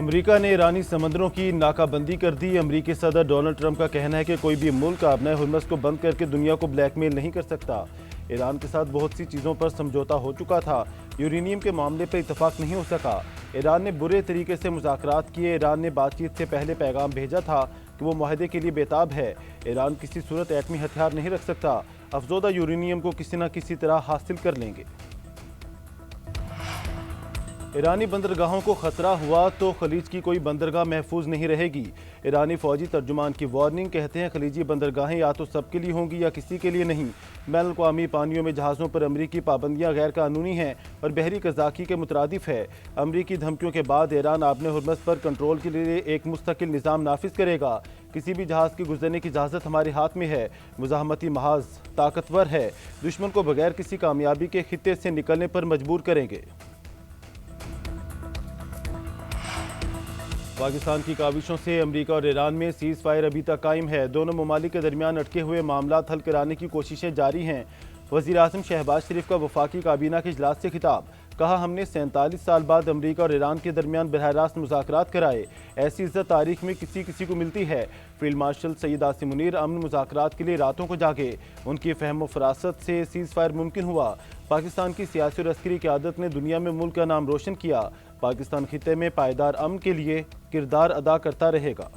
امریکہ نے ایرانی سمندروں کی ناکہ بندی کر دی۔ امریکی صدر ڈونلڈ ٹرمپ کا کہنا ہے کہ کوئی بھی ملک آبنائے ہرمز کو بند کر کے دنیا کو بلیک میل نہیں کر سکتا۔ ایران کے ساتھ بہت سی چیزوں پر سمجھوتا ہو چکا تھا، یورینیم کے معاملے پر اتفاق نہیں ہو سکا۔ ایران نے برے طریقے سے مذاکرات کیے۔ ایران نے بات چیت سے پہلے پیغام بھیجا تھا کہ وہ معاہدے کے لیے بےتاب ہے۔ ایران کسی صورت ایٹمی ہتھیار نہیں رکھ سکتا، افزودہ یورینیم کو کسی نہ کسی طرح حاصل کر لیں گے۔ ایرانی بندرگاہوں کو خطرہ ہوا تو خلیج کی کوئی بندرگاہ محفوظ نہیں رہے گی۔ ایرانی فوجی ترجمان کی وارننگ، کہتے ہیں خلیجی بندرگاہیں یا تو سب کے لیے ہوں گی یا کسی کے لیے نہیں۔ بین الاقوامی پانیوں میں جہازوں پر امریکی پابندیاں غیر قانونی ہیں اور بحری قزاقی کے مترادف ہے۔ امریکی دھمکیوں کے بعد ایران آبن ہرمز پر کنٹرول کے لیے ایک مستقل نظام نافذ کرے گا۔ کسی بھی جہاز کے گزرنے کی اجازت ہمارے ہاتھ میں ہے۔ مزاحمتی محاذ طاقتور ہے، دشمن کو بغیر کسی کامیابی کے خطے سے نکلنے پر مجبور کریں گے۔ پاکستان کی کاوشوں سے امریکہ اور ایران میں سیز فائر ابھی تک قائم ہے۔ دونوں ممالک کے درمیان اٹکے ہوئے معاملات حل کرانے کی کوششیں جاری ہیں۔ وزیر اعظم شہباز شریف کا وفاقی کابینہ کے اجلاس سے خطاب، کہا ہم نے 47 سال بعد امریکہ اور ایران کے درمیان براہ راست مذاکرات کرائے، ایسی عزت تاریخ میں کسی کو ملتی ہے۔ فیلڈ مارشل سید عاصم منیر، امن مذاکرات کے لیے راتوں کو جاگے، ان کی فہم و فراست سے سیز فائر ممکن ہوا۔ پاکستان کی سیاسی اور عسکری قیادت نے دنیا میں ملک کا نام روشن کیا۔ پاکستان خطے میں پائیدار امن کے لیے کردار ادا کرتا رہے گا۔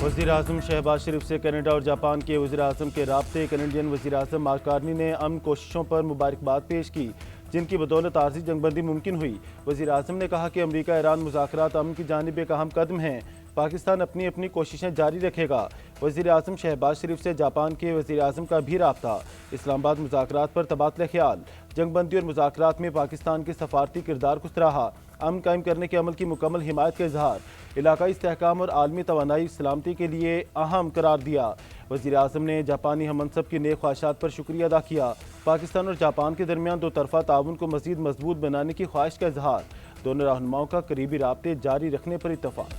وزیر اعظم شہباز شریف سے کینیڈا اور جاپان کے وزیر اعظم کے رابطے۔ کینیڈین وزیر اعظم مارک کارنی نے امن کوششوں پر مبارکباد پیش کی، جن کی بدولت عارضی جنگ بندی ممکن ہوئی۔ وزیر اعظم نے کہا کہ امریکہ ایران مذاکرات امن کی جانب ایک اہم قدم ہیں، پاکستان اپنی کوششیں جاری رکھے گا۔ وزیر اعظم شہباز شریف سے جاپان کے وزیر اعظم کا بھی رابطہ۔ اسلام آباد مذاکرات پر تبادلہ خیال، جنگ بندی اور مذاکرات میں پاکستان کے سفارتی کردار کو سراہا۔ امن قائم کرنے کے عمل کی مکمل حمایت کا اظہار، علاقائی استحکام اور عالمی توانائی سلامتی کے لیے اہم قرار دیا۔ وزیر اعظم نے جاپانی ہم منصب کی نیک خواہشات پر شکریہ ادا کیا۔ پاکستان اور جاپان کے درمیان دو طرفہ تعاون کو مزید مضبوط بنانے کی خواہش کا اظہار، دونوں رہنماؤں کا قریبی رابطے جاری رکھنے پر اتفاق۔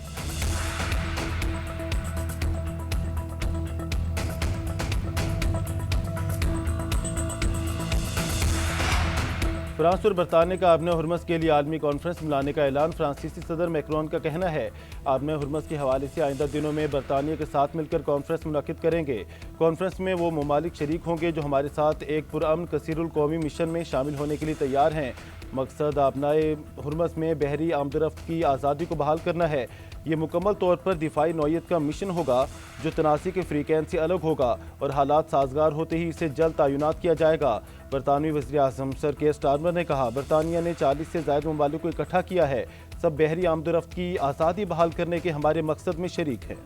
فرانس اور برطانیہ کا آبن ہرمز کے لیے عالمی کانفرنس بلانے کا اعلان۔ فرانسیسی صدر میکرون کا کہنا ہے آبن ہرمز کے حوالے سے آئندہ دنوں میں برطانیہ کے ساتھ مل کر کانفرنس منعقد کریں گے۔ کانفرنس میں وہ ممالک شریک ہوں گے جو ہمارے ساتھ ایک پرامن کثیر القومی مشن میں شامل ہونے کے لیے تیار ہیں۔ مقصد آبنائے ہرمز میں بحری آمد و رفت کی آزادی کو بحال کرنا ہے۔ یہ مکمل طور پر دفاعی نوعیت کا مشن ہوگا جو تنازع کے فریقین سے الگ ہوگا اور حالات سازگار ہوتے ہی اسے جلد تعینات کیا جائے گا۔ برطانوی وزیر اعظم سر کیئر سٹارمر نے کہا برطانیہ نے 40 سے زائد ممالک کو اکٹھا کیا ہے، سب بحری آمد و رفت کی آزادی بحال کرنے کے ہمارے مقصد میں شریک ہیں۔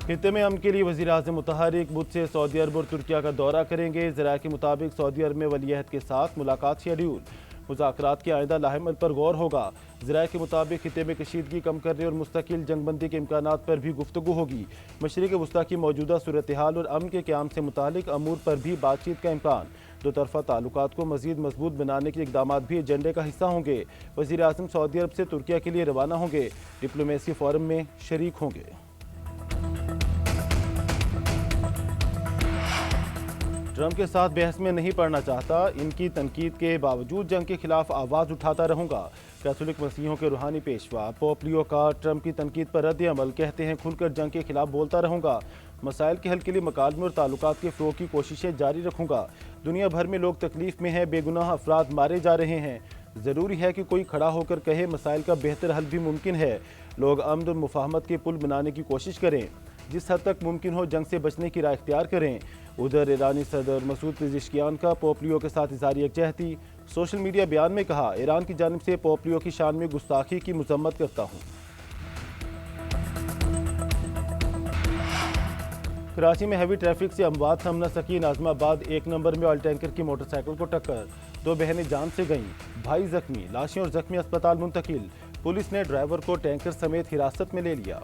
خطے میں امن کے لیے وزیر اعظم متحرک بدھ سے سعودی عرب اور ترکیہ کا دورہ کریں گے۔ ذرائع کے مطابق سعودی عرب میں ولی عہد کے ساتھ ملاقات شیڈیول، مذاکرات کے آئندہ لاہ عمل پر غور ہوگا۔ ذرائع کے مطابق خطے میں کشیدگی کم کرنے اور مستقل جنگ بندی کے امکانات پر بھی گفتگو ہوگی۔ مشرق وسطیٰ کی موجودہ صورتحال اور امن کے قیام سے متعلق امور پر بھی بات چیت کا امکان۔ دو طرفہ تعلقات کو مزید مضبوط بنانے کے اقدامات بھی ایجنڈے کا حصہ ہوں گے۔ وزیر اعظم سعودی عرب سے ترکیہ کے لیے روانہ ہوں گے، ڈپلومیسی فورم میں شریک ہوں گے۔ ٹرمپ کے ساتھ بحث میں نہیں پڑنا چاہتا، ان کی تنقید کے باوجود جنگ کے خلاف آواز اٹھاتا رہوں گا۔ کیتھولک مسیحیوں کے روحانی پیشوا پوپ لیو کا ٹرمپ کی تنقید پر رد عمل، کہتے ہیں کھل کر جنگ کے خلاف بولتا رہوں گا، مسائل کے حل کے لیے مکالمے اور تعلقات کے فروغ کی کوششیں جاری رکھوں گا۔ دنیا بھر میں لوگ تکلیف میں ہیں، بے گناہ افراد مارے جا رہے ہیں، ضروری ہے کہ کوئی کھڑا ہو کر کہے مسائل کا بہتر حل بھی ممکن ہے، لوگ امن اور مفاہمت کے پل بنانے کی کوشش کریں، جس حد تک ممکن ہو جنگ سے بچنے کی راہ اختیار کریں۔ ادھر ایرانی صدر مسعود پزشکیان کا پوپ لیو کے ساتھ اظہار یکجہتی، سوشل میڈیا بیان میں کہا ایران کی جانب سے پوپ لیو کی شان میں گستاخی کی مذمت کرتا ہوں۔ کراچی میں ہیوی ٹریفک سے اموات تھم نہ سکی، ناظم آباد 1 نمبر میں آئل ٹینکر کی موٹر سائیکل کو ٹکر، 2 بہنیں جان سے گئیں، بھائی زخمی، لاشیں اور زخمی اسپتال منتقل، پولیس نے ڈرائیور کو ٹینکر سمیت حراست میں لے لیا۔